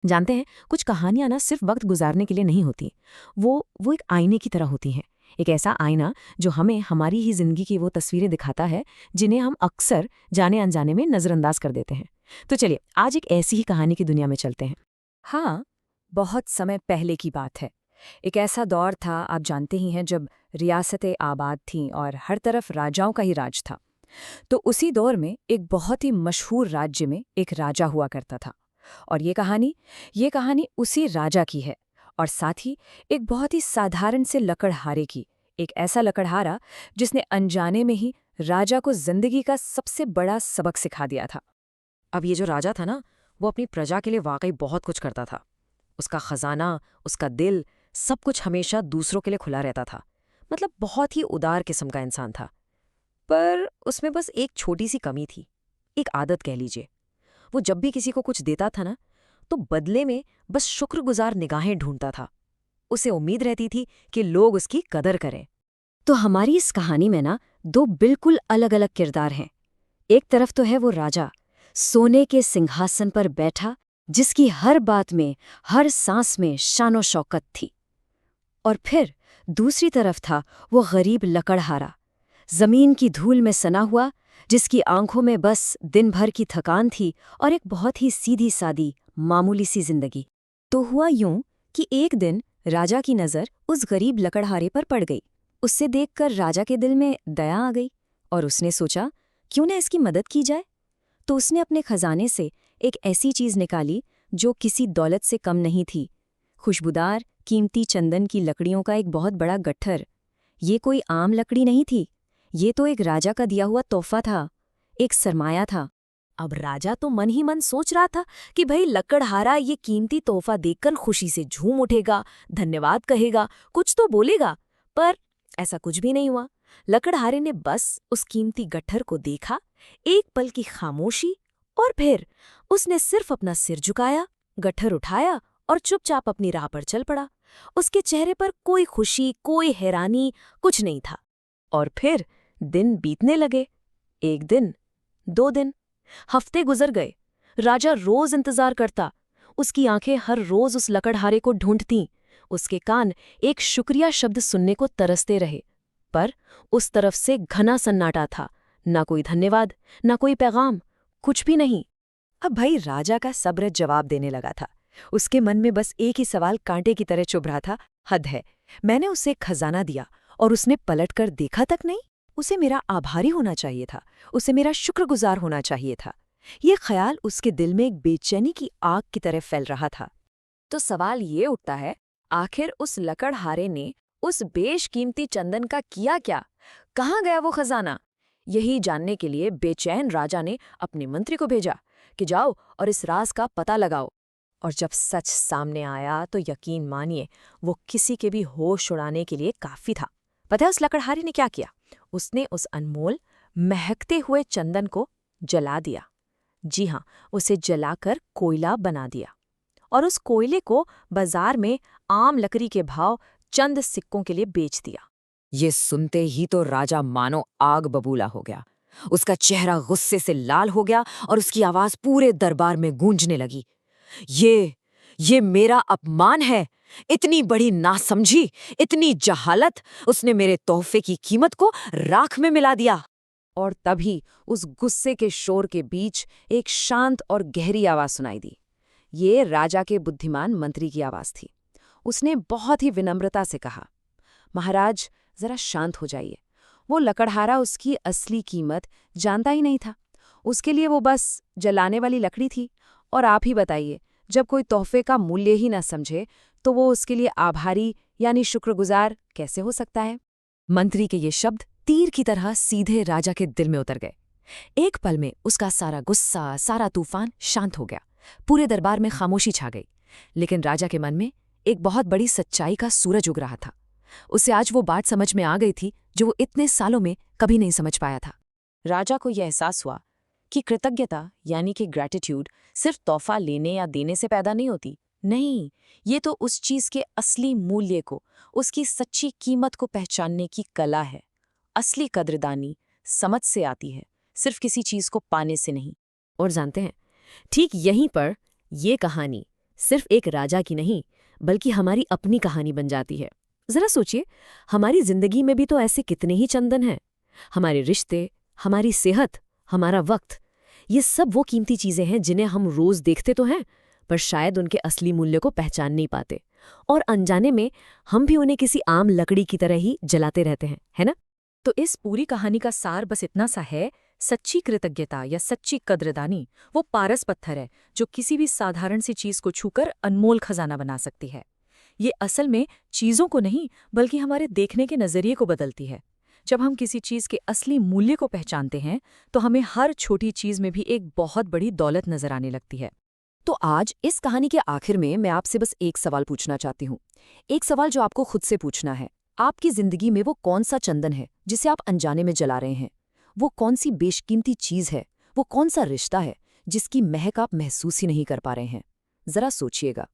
जानते हैं, कुछ कहानियां ना सिर्फ वक्त गुजारने के लिए नहीं होती। वो एक आईने की तरह होती हैं। एक ऐसा आईना जो हमें हमारी ही जिंदगी की वो तस्वीरें दिखाता है जिन्हें हम अक्सर जाने अनजाने में नज़रअंदाज कर देते हैं। तो चलिए आज एक ऐसी ही कहानी की दुनिया में चलते हैं। हाँ, बहुत समय पहले की बात है। एक ऐसा दौर था, आप जानते ही हैं, जब रियासतें आबाद थीं और हर तरफ राजाओं का ही राज था। तो उसी दौर में एक बहुत ही मशहूर राज्य में एक राजा हुआ करता था। और ये कहानी उसी राजा की है। और साथ ही एक बहुत ही साधारण से लकड़हारे की। एक ऐसा लकड़हारा जिसने अनजाने में ही राजा को जिंदगी का सबसे बड़ा सबक सिखा दिया था। अब ये जो राजा था ना, वो अपनी प्रजा के लिए वाकई बहुत कुछ करता था। उसका खजाना, उसका दिल, सब कुछ हमेशा दूसरों के लिए खुला रहता था। मतलब बहुत ही उदार किस्म का इंसान था। पर उसमें बस एक छोटी सी कमी थी, एक आदत कह लीजिए। वो जब भी किसी को कुछ देता था ना, तो बदले में बस शुक्रगुजार निगाहें ढूंढता था। उसे उम्मीद रहती थी कि लोग उसकी कदर करें। तो हमारी इस कहानी में ना दो बिल्कुल अलग अलग किरदार हैं। एक तरफ तो है वो राजा, सोने के सिंहासन पर बैठा, जिसकी हर बात में, हर सांस में शानो शौकत थी। और फिर दूसरी तरफ था वो गरीब लकड़हारा, जमीन की धूल में सना हुआ, जिसकी आंखों में बस दिन भर की थकान थी और एक बहुत ही सीधी सादी मामूली सी जिंदगी। तो हुआ यूं कि एक दिन राजा की नज़र उस गरीब लकड़हारे पर पड़ गई। उससे देखकर राजा के दिल में दया आ गई और उसने सोचा, क्यों न इसकी मदद की जाए। तो उसने अपने खजाने से एक ऐसी चीज निकाली जो किसी दौलत से कम नहीं थी। खुशबूदार कीमती चंदन की लकड़ियों का एक बहुत बड़ा गट्ठर। ये कोई आम लकड़ी नहीं थी, ये तो एक राजा का दिया हुआ तोहफा था, एक सरमाया था। अब राजा तो मन ही मन सोच रहा था कि भाई लकड़हारा ये कीमती तोहफा देखकर खुशी से झूम उठेगा, धन्यवाद कहेगा, कुछ तो बोलेगा। पर ऐसा कुछ भी नहीं हुआ। लकड़हारे ने बस उस कीमती गट्ठर को देखा, एक पल की खामोशी, और फिर उसने सिर्फ अपना सिर झुकाया, गट्ठर उठाया और चुपचाप अपनी राह पर चल पड़ा। उसके चेहरे पर कोई खुशी, कोई हैरानी, कुछ नहीं था। और फिर दिन बीतने लगे। एक दिन, 2 दिन, हफ्ते गुजर गए। राजा रोज इंतजार करता। उसकी आंखें हर रोज उस लकड़हारे को ढूंढतीं। उसके कान एक शुक्रिया शब्द सुनने को तरसते रहे। पर उस तरफ से घना सन्नाटा था। ना कोई धन्यवाद, ना कोई पैगाम, कुछ भी नहीं। अब भाई राजा का सब्र जवाब देने लगा था। उसके मन में बस एक ही सवाल कांटे की तरह चुभ रहा था, हद है, मैंने उसे खजाना दिया और उसने पलट कर देखा तक नहीं। उसे मेरा आभारी होना चाहिए था, उसे मेरा शुक्रगुजार होना चाहिए था। ये ख्याल उसके दिल में एक बेचैनी की आग की तरह फैल रहा था। तो सवाल ये उठता है, आखिर उस लकड़हारे ने उस बेशकीमती चंदन का किया क्या? कहाँ गया वो खजाना? यही जानने के लिए बेचैन राजा ने अपने मंत्री को भेजा कि जाओ और इस राज का पता लगाओ। और जब सच सामने आया तो यकीन मानिए, वो किसी के भी होश उड़ाने के लिए काफी था। पता है उस लकड़हारे ने क्या किया? उसने उस अनमोल महकते हुए चंदन को जला दिया। जी हाँ, उसे जलाकर कोयला बना दिया और उस कोयले को बाजार में आम लकड़ी के भाव चंद सिक्कों के लिए बेच दिया। ये सुनते ही तो राजा मानो आग बबूला हो गया। उसका चेहरा गुस्से से लाल हो गया और उसकी आवाज पूरे दरबार में गूंजने लगी। ये मेरा अपमान है। इतनी बड़ी नासमझी, इतनी जहालत। उसने मेरे तोहफे की कीमत को राख में मिला दिया। और तभी उस गुस्से के शोर के बीच एक शांत और गहरी आवाज सुनाई दी। ये राजा के बुद्धिमान मंत्री की आवाज थी। उसने बहुत ही विनम्रता से कहा, महाराज, जरा शांत हो जाइए। वो लकड़हारा उसकी असली कीमत जानता ही नहीं था। उसके लिए वो बस जलाने वाली लकड़ी थी। और आप ही बताइए, जब कोई तोहफे का मूल्य ही न समझे तो वो उसके लिए आभारी यानी शुक्रगुजार कैसे हो सकता है? मंत्री के ये शब्द तीर की तरह सीधे राजा के दिल में उतर गए। एक पल में उसका सारा गुस्सा, सारा तूफान शांत हो गया। पूरे दरबार में खामोशी छा गई। लेकिन राजा के मन में एक बहुत बड़ी सच्चाई का सूरज उग रहा था। उसे आज वो बात समझ में आ गई थी जो वो इतने सालों में कभी नहीं समझ पाया था। राजा को यह एहसास हुआ कि कृतज्ञता यानी कि ग्रैटिट्यूड सिर्फ तोहफा लेने या देने से पैदा नहीं होती। नहीं, ये तो उस चीज के असली मूल्य को, उसकी सच्ची कीमत को पहचानने की कला है। असली कद्रदानी समझ से आती है, सिर्फ किसी चीज को पाने से नहीं। और जानते हैं, ठीक यहीं पर ये कहानी सिर्फ एक राजा की नहीं, बल्कि हमारी अपनी कहानी बन जाती है। जरा सोचिए, हमारी जिंदगी में भी तो ऐसे कितने ही चंदन हैं। हमारे रिश्ते, हमारी सेहत, हमारा वक्त, ये सब वो कीमती चीजें हैं जिन्हें हम रोज देखते तो हैं, पर शायद उनके असली मूल्य को पहचान नहीं पाते, और अनजाने में हम भी उन्हें किसी आम लकड़ी की तरह ही जलाते रहते हैं, है ना? तो इस पूरी कहानी का सार बस इतना सा है, सच्ची कृतज्ञता या सच्ची कद्रदानी वो पारस पत्थर है जो किसी भी साधारण सी चीज को छूकर अनमोल खजाना बना सकती है। ये असल में चीजों को नहीं, बल्कि हमारे देखने के नजरिए को बदलती है। जब हम किसी चीज के असली मूल्य को पहचानते हैं तो हमें हर छोटी चीज में भी एक बहुत बड़ी दौलत नजर आने लगती है। तो आज इस कहानी के आखिर में मैं आपसे बस एक सवाल पूछना चाहती हूँ। एक सवाल जो आपको खुद से पूछना है। आपकी जिंदगी में वो कौन सा चंदन है जिसे आप अनजाने में जला रहे हैं? वो कौन सी बेशकीमती चीज है? वो कौन सा रिश्ता है जिसकी महक आप महसूस ही नहीं कर पा रहे हैं? जरा सोचिएगा।